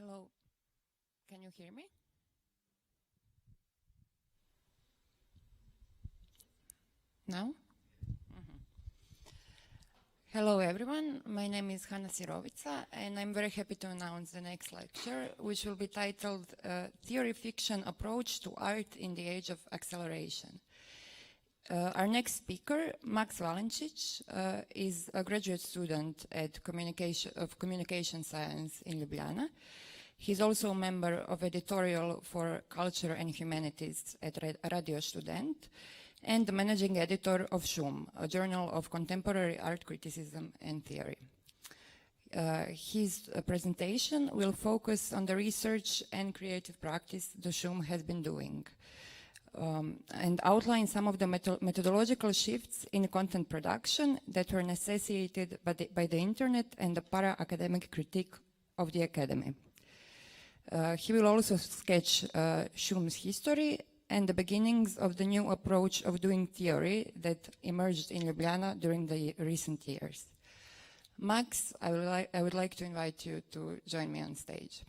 Hello, can you hear me? Now? Hello everyone, my name is Hanna Sirovica and I'm very happy to announce the next lecture, which will be titled Theory Fiction Approach to Art in the Age of Acceleration. Our next speaker, Max Valencic, is a graduate student at Communication Science in Ljubljana. He's also a member of editorial for Culture and Humanities at Radio Student and the managing editor of Šum, a journal of contemporary art criticism and theory. His presentation will focus on the research and creative practice the Šum has been doing and outline some of the methodological shifts in content production that were necessitated by the internet and the para-academic critique of the academy. He will also sketch Šum's history and the beginnings of the new approach of doing theory that emerged in Ljubljana during the recent years. Max, I would like to invite you to join me on stage.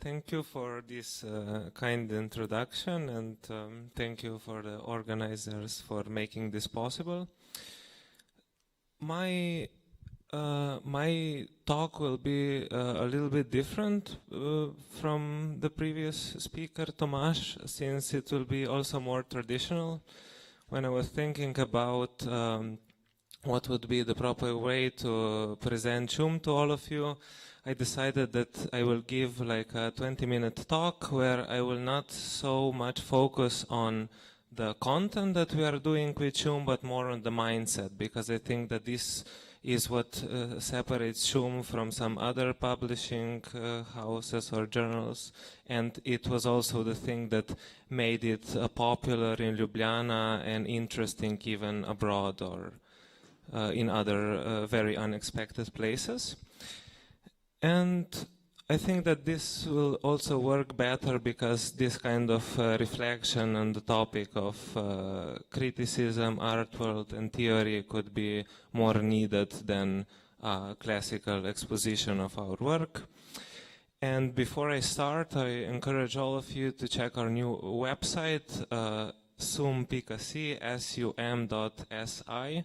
Thank you for this kind introduction, and thank you for the organizers for making this possible. My talk will be a little bit different from the previous speaker, Tomasz, since it will be also more traditional. When I was thinking about what would be the proper way to present Šum to all of you, I decided that I will give like a 20-minute talk where I will not so much focus on the content that we are doing with Šum, but more on the mindset, because I think that this is what separates Šum from some other publishing houses or journals, and it was also the thing that made it popular in Ljubljana and interesting even abroad or in other very unexpected places. And I think that this will also work better because this kind of reflection on the topic of criticism, art world and theory could be more needed than a classical exposition of our work. And before I start, I encourage all of you to check our new website, sum.si, sum.si,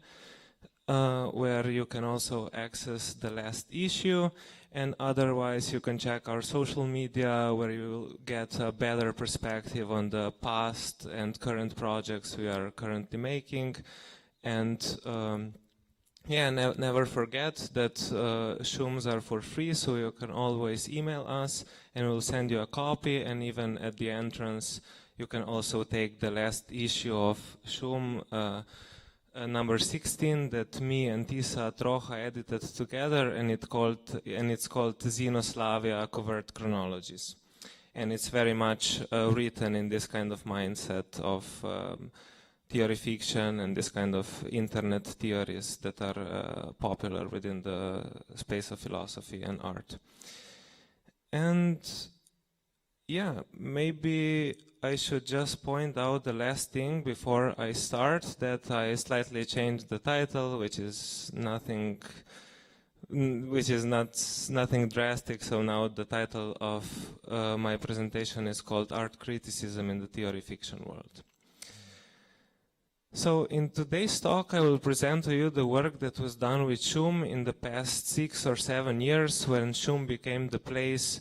where you can also access the last issue. And otherwise, you can check our social media, where you will get a better perspective on the past and current projects we are currently making. And never forget that Šums are for free, so you can always email us and we'll send you a copy. And even at the entrance, you can also take the last issue of Šum, number 16, that me and Tisa Trocha edited together, and it's called Xenoslavia Covert Chronologies. And it's very much written in this kind of mindset of theory fiction and this kind of internet theories that are popular within the space of philosophy and art. And yeah, maybe I should just point out the last thing before I start, that I slightly changed the title, which is nothing drastic. So now the title of my presentation is called Art Criticism in the Theory Fiction World. So in today's talk, I will present to you the work that was done with Šum in the past 6 or 7 years, when Šum became the place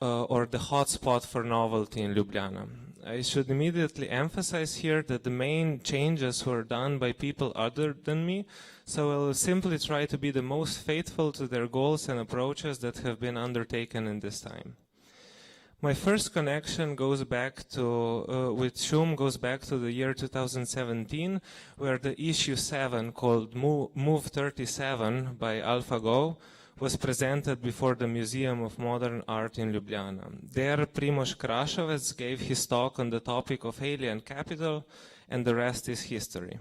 or the hotspot for novelty in Ljubljana. I should immediately emphasize here that the main changes were done by people other than me, so I will simply try to be the most faithful to their goals and approaches that have been undertaken in this time. My first connection goes back to, with Šum goes back to the year 2017, where the issue 7 called Move 37 by AlphaGo was presented before the Museum of Modern Art in Ljubljana. There, Primož Krašovec gave his talk on the topic of alien capital, and the rest is history.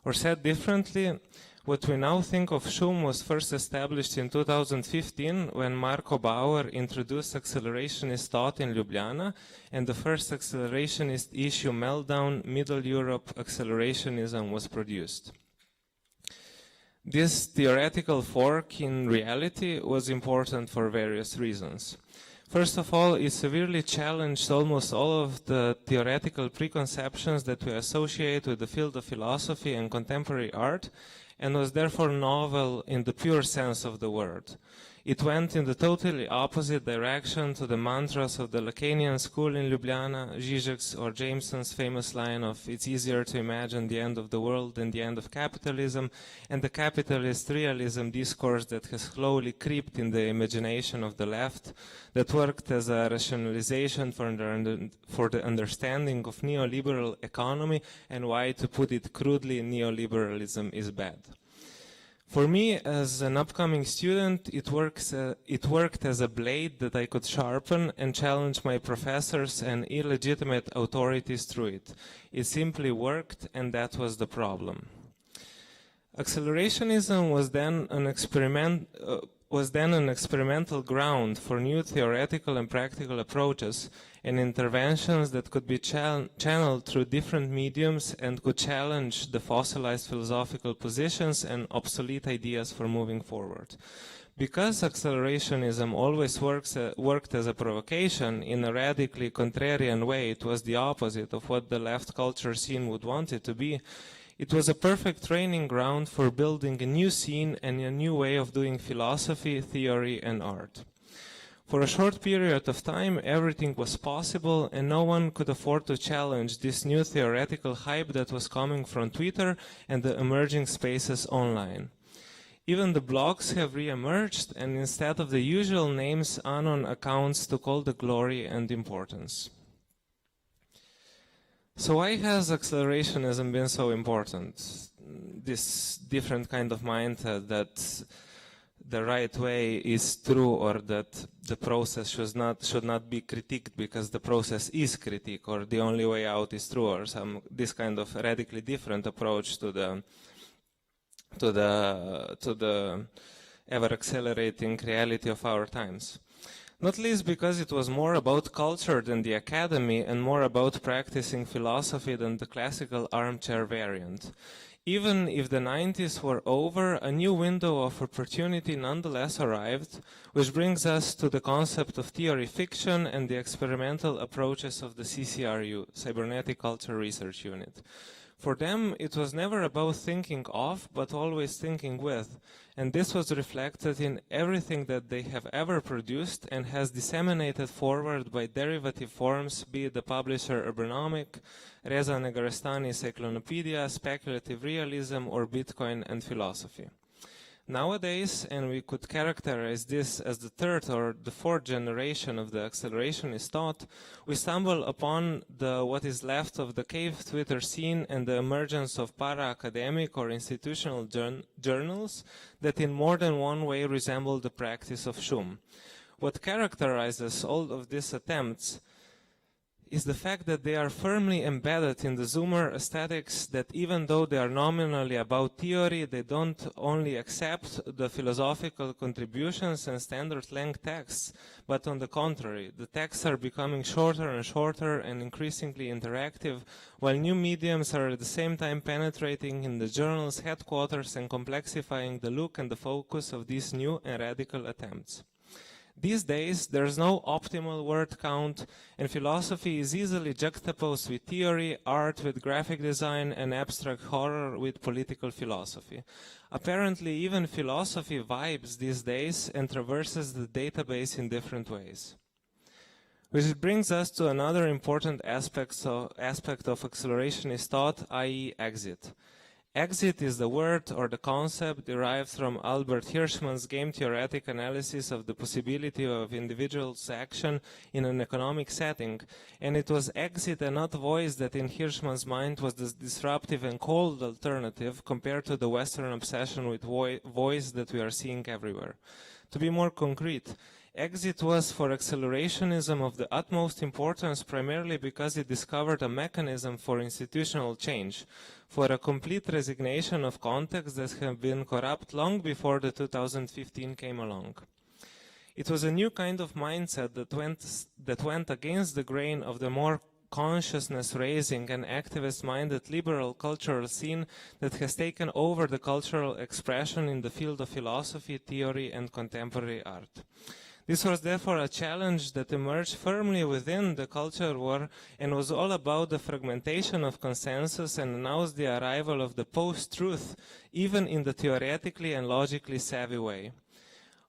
Or said differently, what we now think of SHUM was first established in 2015 when Marco Bauer introduced accelerationist thought in Ljubljana, and the first accelerationist issue Meltdown, Middle Europe Accelerationism was produced. This theoretical fork in reality was important for various reasons. First of all, it severely challenged almost all of the theoretical preconceptions that we associate with the field of philosophy and contemporary art, and was therefore novel in the pure sense of the word. It went in the totally opposite direction to the mantras of the Lacanian school in Ljubljana, Žižek's or Jameson's famous line of "it's easier to imagine the end of the world than the end of capitalism," and the capitalist realism discourse that has slowly crept in the imagination of the left, that worked as a rationalization for the understanding of neoliberal economy and why, to put it crudely, neoliberalism is bad. For me, as an upcoming student, it worked as a blade that I could sharpen and challenge my professors and illegitimate authorities through it. It simply worked, and that was the problem. Accelerationism was then an experimental ground for new theoretical and practical approaches and interventions that could be channeled through different mediums and could challenge the fossilized philosophical positions and obsolete ideas for moving forward. Because accelerationism always worked as a provocation in a radically contrarian way, it was the opposite of what the left culture scene would want it to be. It was a perfect training ground for building a new scene and a new way of doing philosophy, theory, and art. For a short period of time, everything was possible, and no one could afford to challenge this new theoretical hype that was coming from Twitter and the emerging spaces online. Even the blogs have re-emerged, and instead of the usual names, anon accounts took all the glory and importance. So why has accelerationism been so important? This different kind of mindset that the right way is true, or that the process should not be critiqued because the process is critique, or the only way out is true, or this kind of radically different approach to the ever accelerating reality of our times. Not least because it was more about culture than the academy and more about practicing philosophy than the classical armchair variant. Even if the 90s were over, a new window of opportunity nonetheless arrived, which brings us to the concept of theory fiction and the experimental approaches of the CCRU, Cybernetic Culture Research Unit. For them, it was never about thinking of, but always thinking with, and this was reflected in everything that they have ever produced and has disseminated forward by derivative forms, be it the publisher Urbanomic, Reza Negarestani's Cyclonopedia, Speculative Realism, or Bitcoin and Philosophy. Nowadays, and we could characterize this as the third or the fourth generation of the accelerationist thought, we stumble upon what is left of the cave Twitter scene and the emergence of para-academic or institutional journals that in more than one way resemble the practice of SHUM. What characterizes all of these attempts is the fact that they are firmly embedded in the Zoomer aesthetics, that even though they are nominally about theory, they don't only accept the philosophical contributions and standard length texts, but on the contrary, the texts are becoming shorter and shorter and increasingly interactive, while new mediums are at the same time penetrating in the journal's headquarters and complexifying the look and the focus of these new and radical attempts. These days, there's no optimal word count, and philosophy is easily juxtaposed with theory, art with graphic design, and abstract horror with political philosophy. Apparently, even philosophy vibes these days and traverses the database in different ways. Which brings us to another important aspect of accelerationist thought, i.e. exit. Exit is the word or the concept derived from Albert Hirschman's game-theoretic analysis of the possibility of individual's action in an economic setting, and it was exit and not voice that in Hirschman's mind was the disruptive and cold alternative compared to the Western obsession with voice that we are seeing everywhere. To be more concrete, Exit was for accelerationism of the utmost importance, primarily because it discovered a mechanism for institutional change, for a complete resignation of contexts that have been corrupt long before the 2015 came along. It was a new kind of mindset that went against the grain of the more consciousness-raising and activist-minded liberal cultural scene that has taken over the cultural expression in the field of philosophy, theory, and contemporary art. This was therefore a challenge that emerged firmly within the culture war and was all about the fragmentation of consensus and announced the arrival of the post-truth, even in the theoretically and logically savvy way.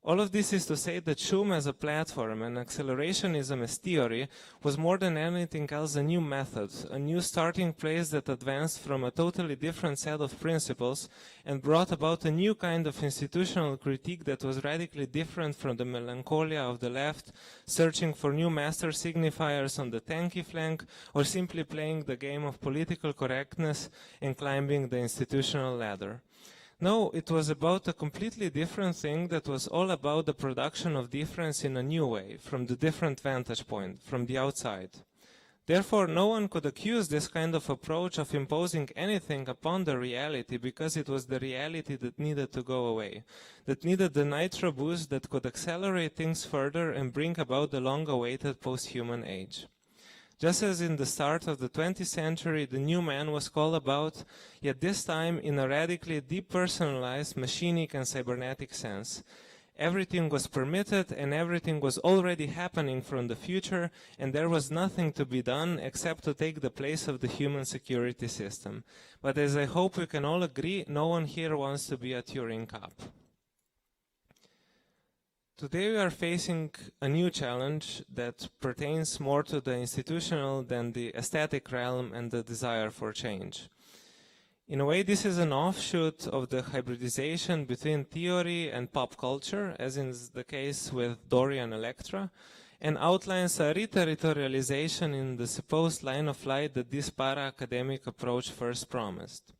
All of this is to say that Shum as a platform and accelerationism as theory was more than anything else a new method, a new starting place that advanced from a totally different set of principles and brought about a new kind of institutional critique that was radically different from the melancholia of the left, searching for new master signifiers on the tanky flank, or simply playing the game of political correctness and climbing the institutional ladder. No, it was about a completely different thing that was all about the production of difference in a new way, from the different vantage point, from the outside. Therefore, no one could accuse this kind of approach of imposing anything upon the reality, because it was the reality that needed to go away, that needed the nitro boost that could accelerate things further and bring about the long-awaited post-human age. Just as in the start of the 20th century, the new man was called about, yet this time in a radically depersonalized, machinic and cybernetic sense. Everything was permitted and everything was already happening from the future, and there was nothing to be done except to take the place of the human security system. But as I hope we can all agree, no one here wants to be a Turing cop. Today we are facing a new challenge that pertains more to the institutional than the aesthetic realm and the desire for change. In a way, this is an offshoot of the hybridization between theory and pop culture, as is the case with Dorian Electra, and outlines a re-territorialization in the supposed line of light that this para-academic approach first promised.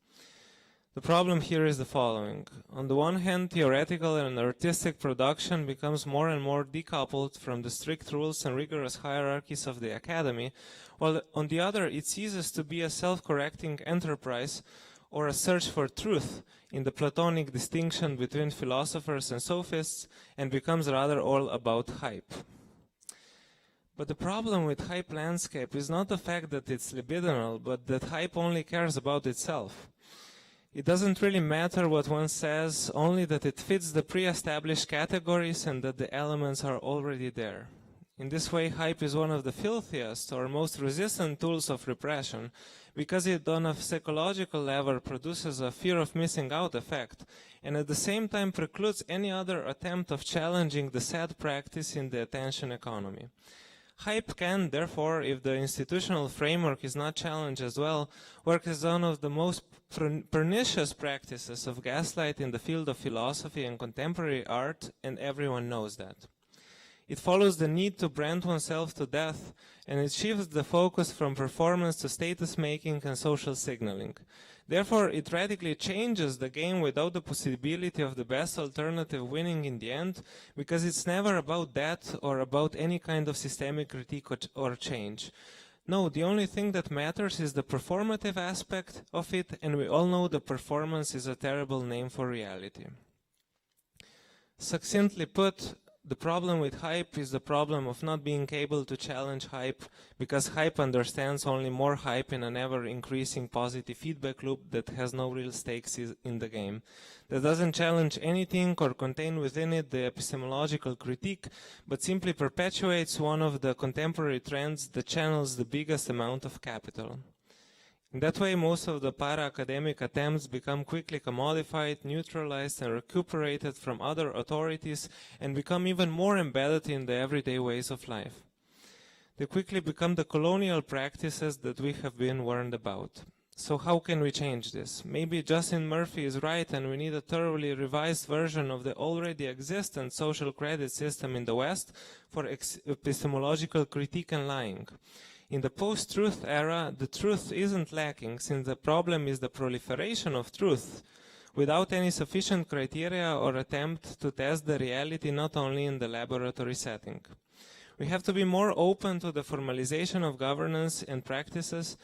The problem here is the following. On the one hand, theoretical and artistic production becomes more and more decoupled from the strict rules and rigorous hierarchies of the academy, while on the other, it ceases to be a self-correcting enterprise or a search for truth in the Platonic distinction between philosophers and sophists, and becomes rather all about hype. But the problem with hype landscape is not the fact that it's libidinal, but that hype only cares about itself. It doesn't really matter what one says, only that it fits the pre-established categories and that the elements are already there. In this way, hype is one of the filthiest or most resistant tools of repression, because it on a psychological level produces a fear of missing out effect, and at the same time precludes any other attempt of challenging the sad practice in the attention economy. Hype can, therefore, if the institutional framework is not challenged as well, work as one of the most pernicious practices of gaslight in the field of philosophy and contemporary art, and everyone knows that. It follows the need to brand oneself to death, and it shifts the focus from performance to status-making and social signaling. Therefore, it radically changes the game without the possibility of the best alternative winning in the end, because it's never about that or about any kind of systemic critique or change. No, the only thing that matters is the performative aspect of it, and we all know the performance is a terrible name for reality. Succinctly put, the problem with hype is the problem of not being able to challenge hype, because hype understands only more hype in an ever-increasing positive feedback loop that has no real stakes in the game, that doesn't challenge anything or contain within it the epistemological critique, but simply perpetuates one of the contemporary trends that channels the biggest amount of capital. In that way, most of the para-academic attempts become quickly commodified, neutralized, and recuperated from other authorities, and become even more embedded in the everyday ways of life. They quickly become the colonial practices that we have been warned about. So how can we change this? Maybe Justin Murphy is right, and we need a thoroughly revised version of the already existent social credit system in the West for epistemological critique and lying. In the post-truth era, the truth isn't lacking, since the problem is the proliferation of truth, without any sufficient criteria or attempt to test the reality not only in the laboratory setting. We have to be more open to the formalization of governance and practices,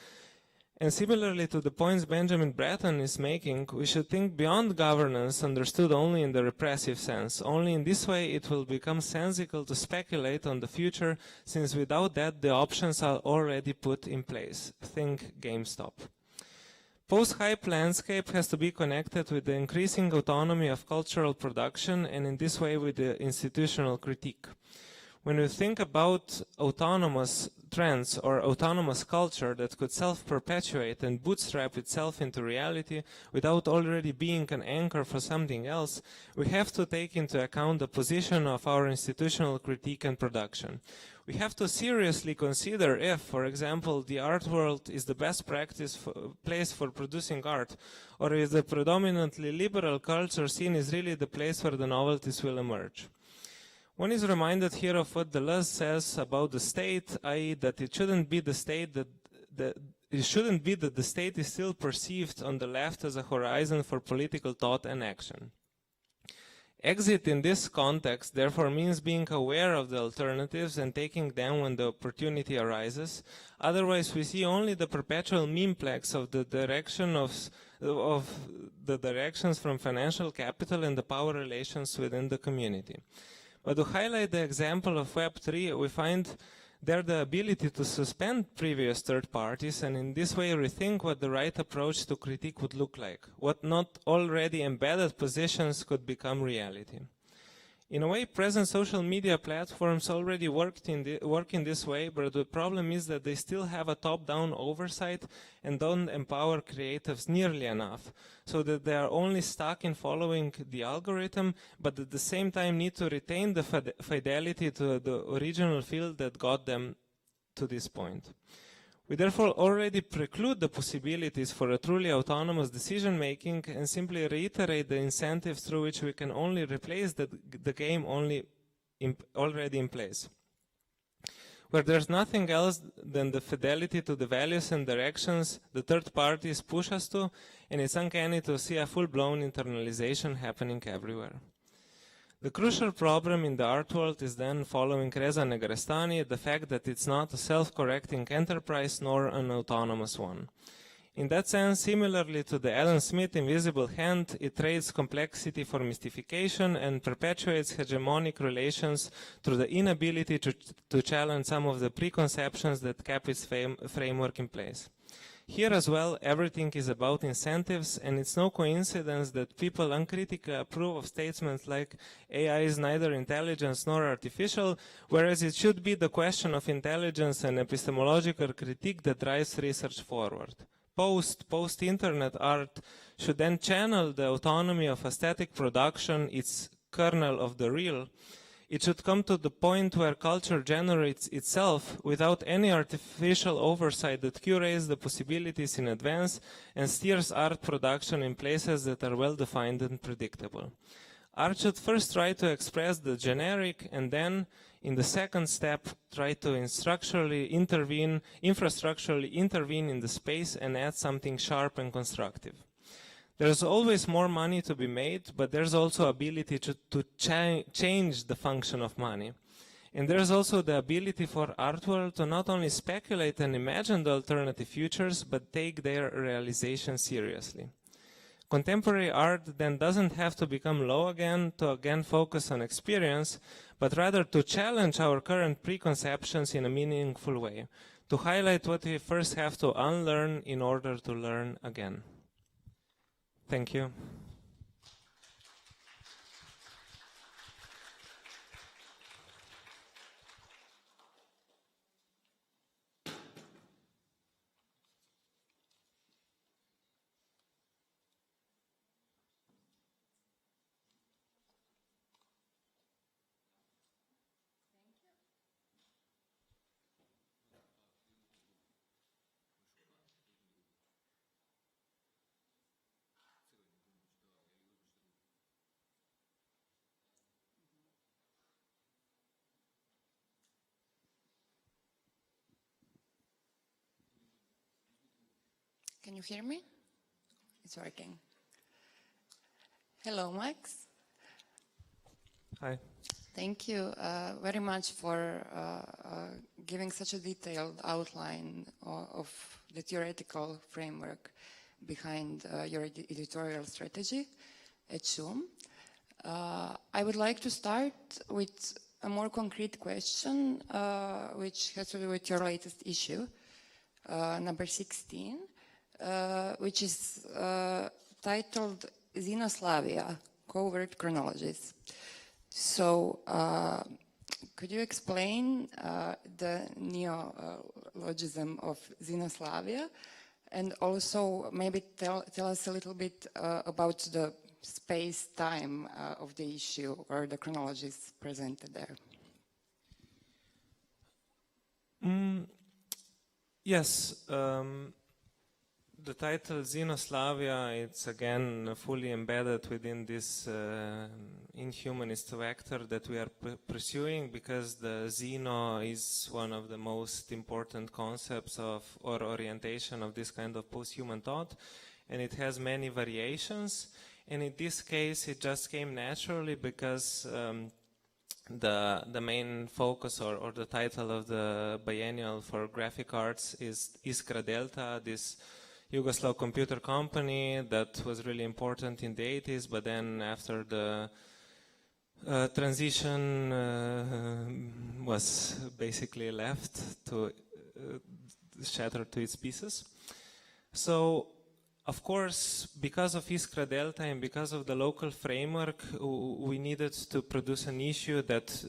and similarly to the points Benjamin Bratton is making, we should think beyond governance understood only in the repressive sense. Only in this way it will become sensical to speculate on the future, since without that the options are already put in place. Think GameStop. Post-hype landscape has to be connected with the increasing autonomy of cultural production, and in this way with the institutional critique. When we think about autonomous trends or autonomous culture that could self-perpetuate and bootstrap itself into reality without already being an anchor for something else, we have to take into account the position of our institutional critique and production. We have to seriously consider if, for example, the art world is the best place for producing art, or if the predominantly liberal culture scene is really the place where the novelties will emerge. One is reminded here of what Deleuze says about the state, i.e. that it shouldn't be the state that the state is still perceived on the left as a horizon for political thought and action. Exit in this context therefore means being aware of the alternatives and taking them when the opportunity arises. Otherwise we see only the perpetual memeplex of the directions from financial capital and the power relations within the community. But to highlight the example of Web3, we find there the ability to suspend previous third parties and in this way rethink what the right approach to critique would look like, what not already embedded positions could become reality. In a way, present social media platforms already work in this way, but the problem is that they still have a top-down oversight and don't empower creatives nearly enough, so that they are only stuck in following the algorithm, but at the same time need to retain the fidelity to the original field that got them to this point. We therefore already preclude the possibilities for a truly autonomous decision-making and simply reiterate the incentives through which we can only replace the game already in place. Where there's nothing else than the fidelity to the values and directions the third parties push us to, and it's uncanny to see a full-blown internalization happening everywhere. The crucial problem in the art world is then, following Reza Negrestani, the fact that it's not a self-correcting enterprise nor an autonomous one. In that sense, similarly to the Adam Smith invisible hand, it trades complexity for mystification and perpetuates hegemonic relations through the inability to challenge some of the preconceptions that kept its framework in place. Here as well, everything is about incentives, and it's no coincidence that people uncritically approve of statements like AI is neither intelligence nor artificial, whereas it should be the question of intelligence and epistemological critique that drives research forward. Post-internet art should then channel the autonomy of aesthetic production, its kernel of the real. It should come to the point where culture generates itself without any artificial oversight that curates the possibilities in advance and steers art production in places that are well-defined and predictable. Art should first try to express the generic and then, in the second step, try to infrastructurally intervene in the space and add something sharp and constructive. There's always more money to be made, but there's also ability to change the function of money. And there's also the ability for art world to not only speculate and imagine the alternative futures, but take their realization seriously. Contemporary art then doesn't have to become low again to again focus on experience, but rather to challenge our current preconceptions in a meaningful way, to highlight what we first have to unlearn in order to learn again. Thank you. Can you hear me? It's working. Hello, Max. Hi. Thank you very much for giving such a detailed outline of the theoretical framework behind your editorial strategy at SHUM. I would like to start with a more concrete question, which has to do with your latest issue, number 16, which is titled Xenoslavia, Covert Chronologies. So, could you explain the neologism of Xenoslavia, and also maybe tell us a little bit about the space-time of the issue or the chronologies presented there? Yes. The title Xenoslavia, it's again fully embedded within this inhumanist vector that we are pursuing, because the Xeno is one of the most important concepts of or orientation of this kind of post-human thought, and it has many variations. And in this case, it just came naturally because the main focus or the title of the biennial for graphic arts is Iskra Delta, this Yugoslav computer company that was really important in the 80s, but then after the transition was basically left to shatter to its pieces. So, of course, because of Iskra Delta and because of the local framework, we needed to produce an issue that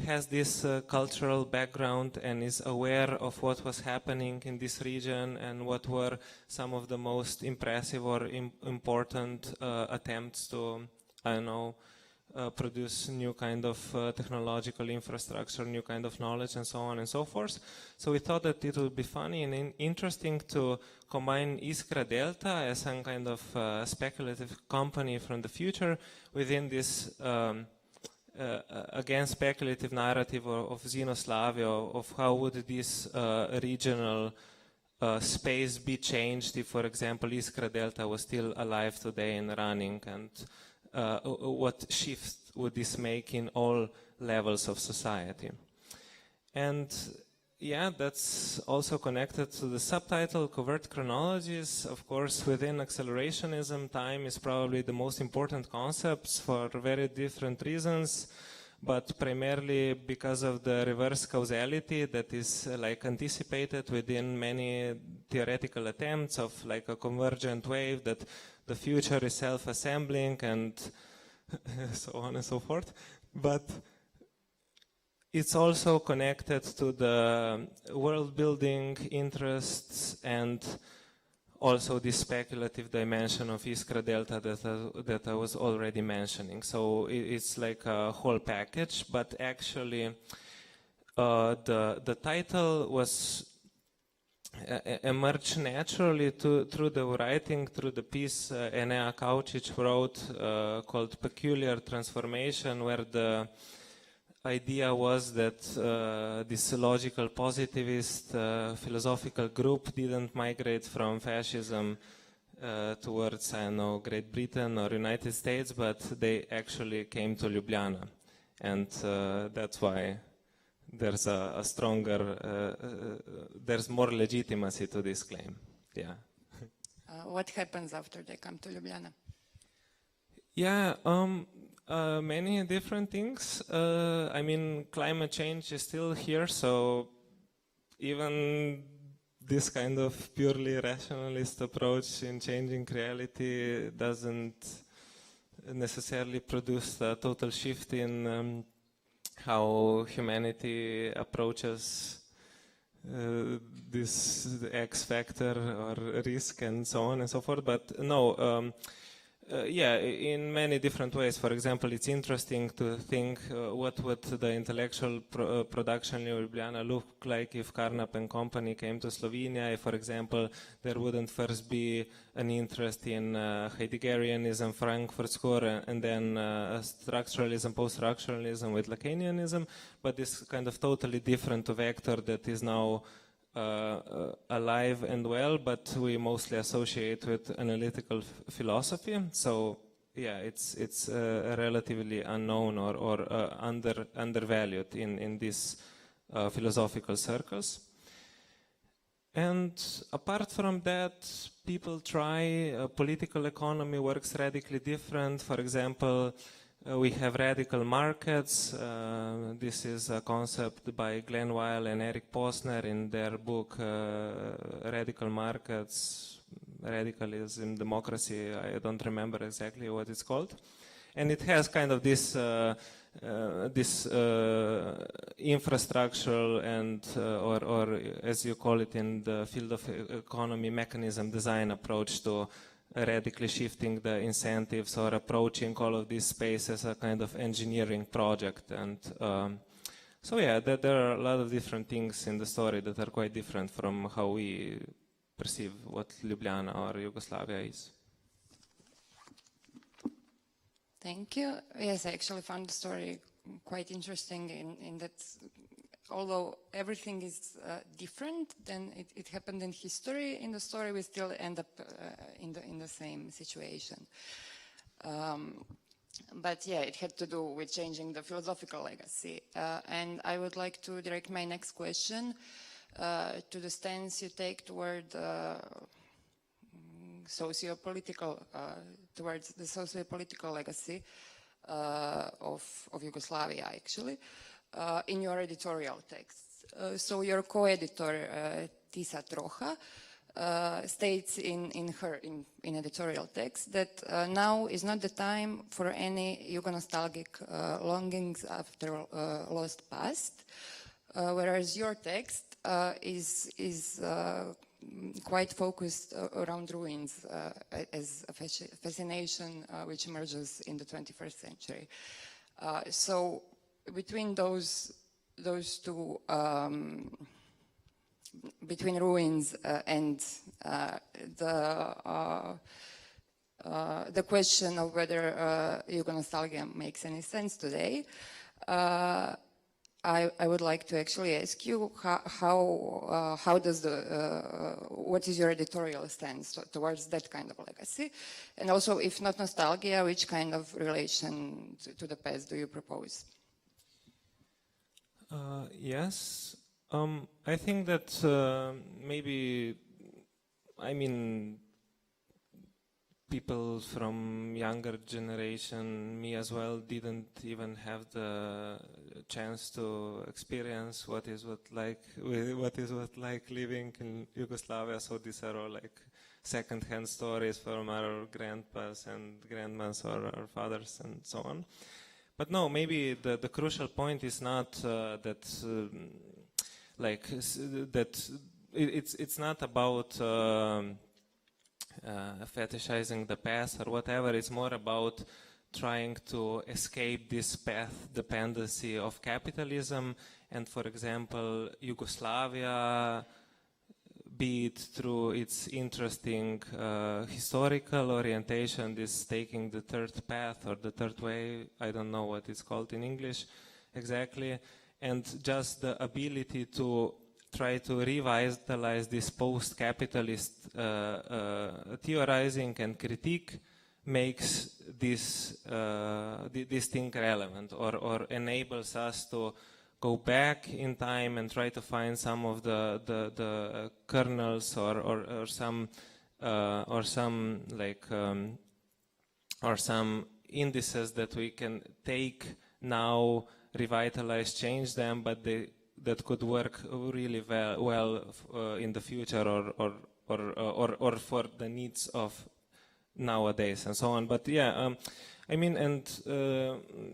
has this cultural background and is aware of what was happening in this region and what were some of the most impressive or important attempts to, I don't know, produce new kind of technological infrastructure, new kind of knowledge, and so on and so forth. So we thought that it would be funny and interesting to combine Iskra Delta as some kind of speculative company from the future within this again speculative narrative of Xenoslavia, of how would this regional space be changed if, for example, Iskra Delta was still alive today and running, and what shift would this make in all levels of society. And yeah, that's also connected to the subtitle, Covert Chronologies. Of course, within accelerationism, time is probably the most important concept for very different reasons, but primarily because of the reverse causality that is like anticipated within many theoretical attempts of like a convergent wave, that the future is self-assembling and so on and so forth. But it's also connected to the world-building interests and also the speculative dimension of Iskra Delta that I was already mentioning. So it's like a whole package, but actually the title was emerged naturally through the writing, through the piece Enea Kaučić wrote called Peculiar Transformation, where the idea was that this logical positivist philosophical group didn't migrate from fascism towards, I don't know, Great Britain or United States, but they actually came to Ljubljana. And that's why there's a stronger, there's more legitimacy to this claim. Yeah. What happens after they come to Ljubljana? Yeah, many different things. I mean, climate change is still here, so even this kind of purely rationalist approach in changing reality doesn't necessarily produce a total shift in how humanity approaches this X factor or risk and so on and so forth. But no, yeah, in many different ways. For example, it's interesting to think what would the intellectual production in Ljubljana look like if Carnap and company came to Slovenia. If, for example, there wouldn't first be an interest in Heideggerianism, Frankfurt School, and then structuralism, post-structuralism with Lacanianism, but this kind of totally different vector that is now alive and well, but we mostly associate with analytical philosophy. So yeah, it's relatively unknown or undervalued in these philosophical circles. And apart from that, people try, political economy works radically different. For example, we have radical markets. This is a concept by Glenn Weil and Eric Posner in their book, Radical Markets, Radicalism, Democracy. I don't remember exactly what it's called. And it has kind of this infrastructural and or as you call it in the field of economy, mechanism design approach to radically shifting the incentives or approaching all of this space as a kind of engineering project. And so yeah, there are a lot of different things in the story that are quite different from how we perceive what Ljubljana or Yugoslavia is. Thank you. Yes, I actually found the story quite interesting in that although everything is different, then it happened in history. In the story, we still end up in the same situation. But yeah, it had to do with changing the philosophical legacy. And I would like to direct my next question to the stance you take toward socio-political, towards the socio-political legacy of Yugoslavia, actually, in your editorial texts. So your co-editor, Tisa Troha, states in her editorial text that now is not the time for any Yugo-nostalgic longings after lost past, whereas your text is quite focused around ruins as a fascination which emerges in the 21st century. So between those two, between ruins and the question of whether Yugo-nostalgia makes any sense today, I would like to actually ask you how does what is your editorial stance towards that kind of legacy, and also, if not nostalgia, which kind of relation to the past do you propose? Yes, I think that maybe, I mean, people from younger generation, me as well, didn't even have the chance to experience what is what like living in Yugoslavia. So these are all like second-hand stories from our grandpas and grandmas or our fathers and so on. But no, maybe the crucial point is not that it's not about fetishizing the past or whatever. It's more about trying to escape this path dependency of capitalism. And for example, Yugoslavia, be it through its interesting historical orientation, this taking the third path or the third way, I don't know what it's called in English exactly, and just the ability to try to revitalize this post-capitalist theorizing and critique makes this thing relevant, or enables us to go back in time and try to find some of the kernels or some indices that we can take now, revitalize, change them, but that could work really well in the future or for the needs of nowadays and so on. But yeah, I mean, and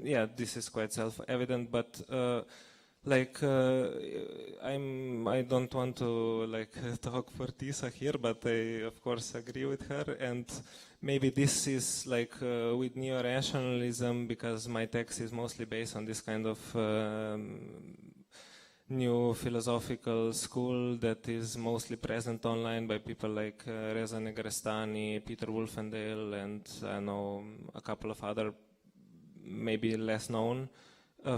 yeah, this is quite self-evident, but I don't want to talk for Tisa here, but I of course agree with her. And maybe this is with neo-rationalism, because my text is mostly based on this kind of new philosophical school that is mostly present online by people like Reza Negrestani, Peter Wolfendale, and I know a couple of other maybe less known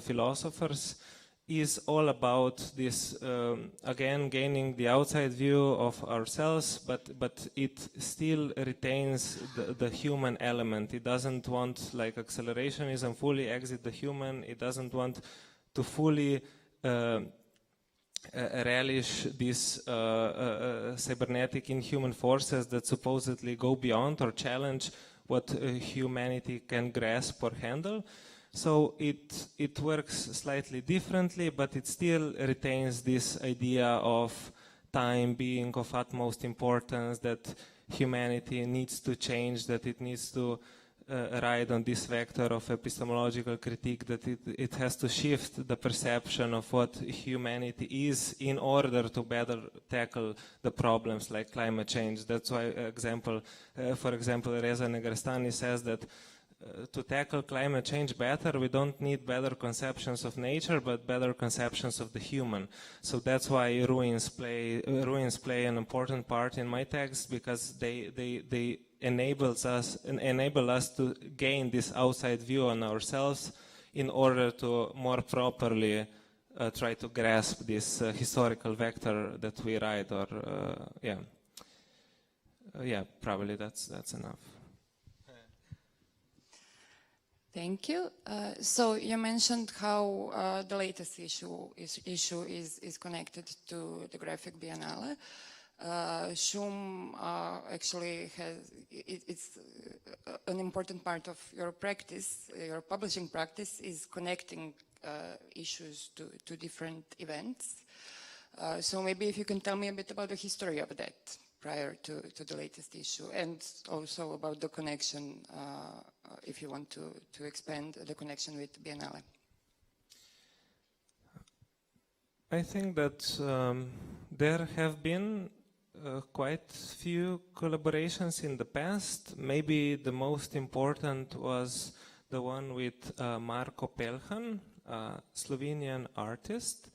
philosophers. is all about this, again, gaining the outside view of ourselves, but it still retains the human element. It doesn't want, like accelerationism, fully exit the human. It doesn't want to fully relish these cybernetic inhuman forces that supposedly go beyond or challenge what humanity can grasp or handle. So it works slightly differently, but it still retains this idea of time being of utmost importance, that humanity needs to change, that it needs to ride on this vector of epistemological critique, that it has to shift the perception of what humanity is in order to better tackle the problems like climate change. That's why, for example, Reza Negarestani says that to tackle climate change better, we don't need better conceptions of nature, but better conceptions of the human. So that's why ruins play an important part in my text, because they enable us to gain this outside view on ourselves in order to more properly try to grasp this historical vector that we ride. Or probably that's enough. Thank you. So you mentioned how the latest issue is connected to the Graphic Biennale. Shum actually it's an important part of your practice, your publishing practice, is connecting issues to different events. So maybe if you can tell me a bit about the history of that prior to the latest issue, and also about the connection, if you want to expand the connection with Biennale. I think that there have been quite few collaborations in the past. Maybe the most important was the one with Marko Pelhan, a Slovenian artist,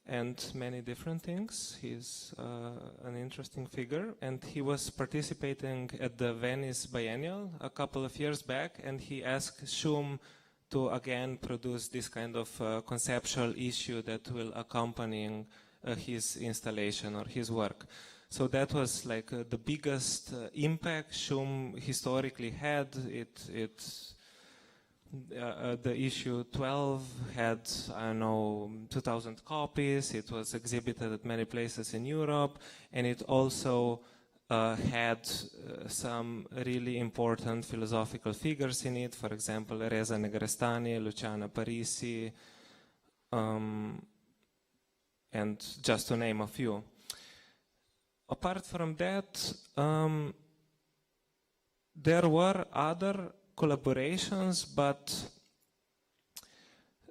and many different things. He's an interesting figure, and he was participating at the Venice Biennial a couple of years back, and he asked Shum to again produce this kind of conceptual issue that will accompany his installation or his work. So that was like the biggest impact Shum historically had. The issue 12 had, I don't know, 2,000 copies. It was exhibited at many places in Europe, and it also had some really important philosophical figures in it. For example, Reza Negarestani, Luciana Parisi, and just to name a few. Apart from that, there were other collaborations, but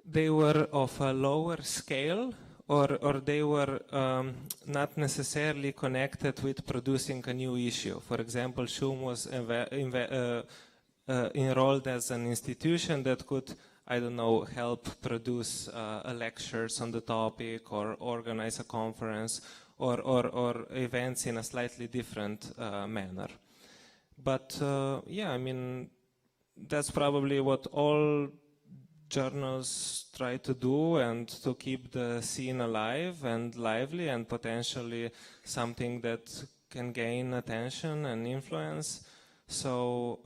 they were of a lower scale, or they were not necessarily connected with producing a new issue. For example, Shum was enrolled as an institution that could, I don't know, help produce lectures on the topic, or organize a conference, or events in a slightly different manner. But yeah, I mean, that's probably what all journals try to do, and to keep the scene alive and lively, and potentially something that can gain attention and influence. So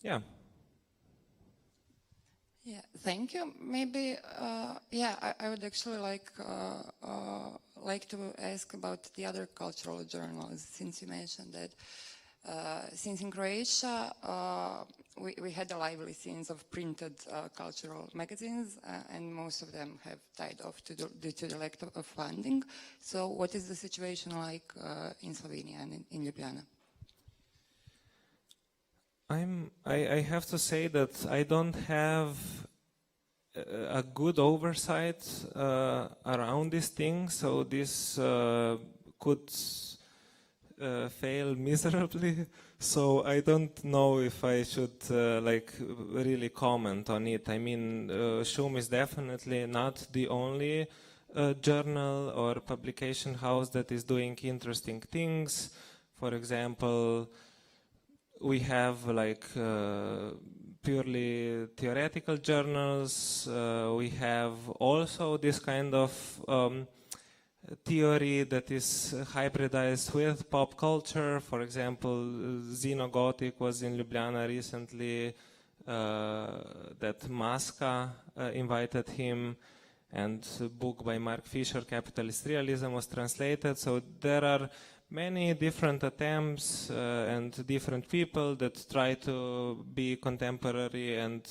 yeah. Yeah, thank you. Maybe, I would actually like to ask about the other cultural journals, since you mentioned that. Since in Croatia, we had a lively scenes of printed cultural magazines, and most of them have died off due to the lack of funding. So what is the situation like in Slovenia and in Ljubljana? I have to say that I don't have a good oversight around this thing, so this could fail miserably. So I don't know if I should like really comment on it. I mean, Shum is definitely not the only journal or publication house that is doing interesting things. For example, we have like purely theoretical journals. We have also this kind of theory that is hybridized with pop culture. For example, Xenogothic was in Ljubljana recently, that Masca invited him, and a book by Mark Fisher, Capitalist Realism, was translated. So there are many different attempts and different people that try to be contemporary and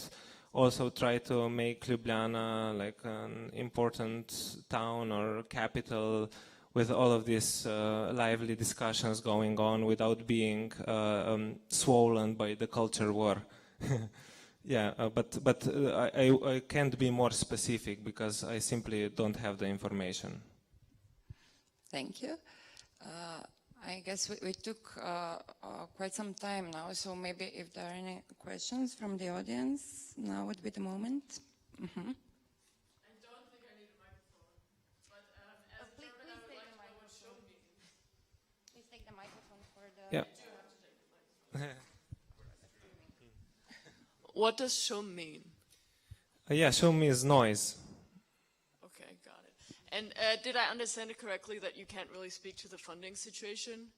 also try to make Ljubljana like an important town or capital with all of these lively discussions going on without being swollen by the culture war. Yeah, but I can't be more specific because I simply don't have the information. Thank you. I guess we took quite some time now, so maybe if there are any questions from the audience, now would be the moment. I don't think I need a microphone, but as a German, I would like to know what show means. Please take the microphone for the... Yeah. I do have to take the microphone. What does show mean? Yeah, show me is noise. Okay, got it. And did I understand it correctly that you can't really speak to the funding situation?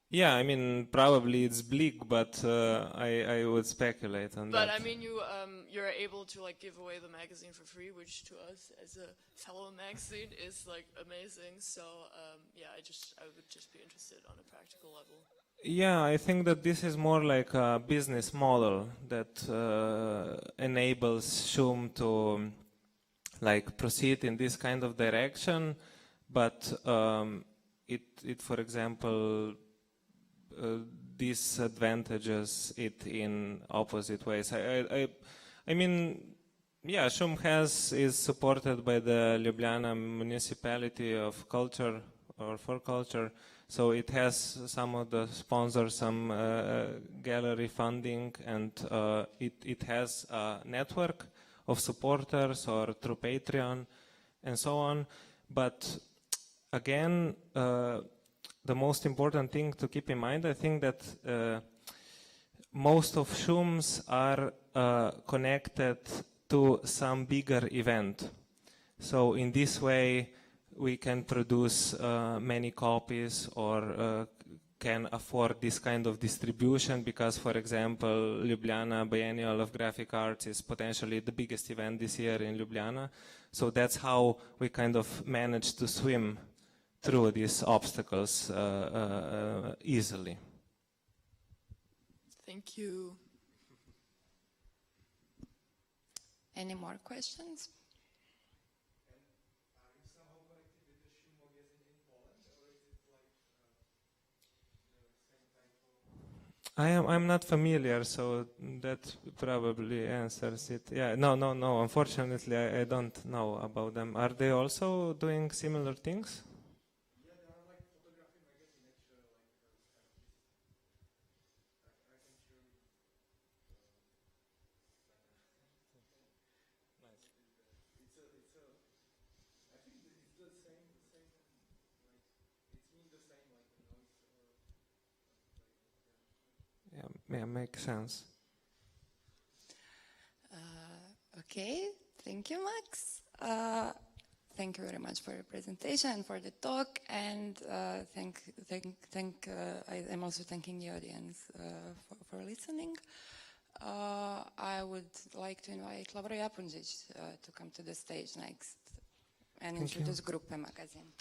Yeah, I mean, probably it's bleak, but I would speculate on But that. I mean, you're able to like give away the magazine for free, which to us as a fellow magazine is like amazing. So yeah, I would just be interested on a practical level. Yeah, I think that this is more like a business model that enables Shum to like proceed in this kind of direction, but it for example disadvantages it in opposite ways. I mean, yeah, Shum is supported by the Ljubljana municipality of culture or for culture. So it has some of the sponsors, some gallery funding, and it has a network of supporters or through Patreon and so on. But again, the most important thing to keep in mind, I think that most of Shums are connected to some bigger event. So in this way, we can produce many copies or can afford this kind of distribution because, for example, Ljubljana Biennial of Graphic Arts is potentially the biggest event this year in Ljubljana. So that's how we kind of managed to swim through these obstacles easily. Thank you. Any more questions? I'm not familiar, so that probably answers it. Yeah, no. Unfortunately, I don't know about them. Are they also doing similar things? Yeah, they are like photography magazine actually. I can show you. I think it's the same. Like it's mean the same like the noise. Yeah, makes sense. Okay, thank you, Max. Thank you very much for your presentation and for the talk, and I'm also thanking the audience for listening. I would like to invite Lovro Japunjic to come to the stage next and Thank you. introduce Gruppe magazine.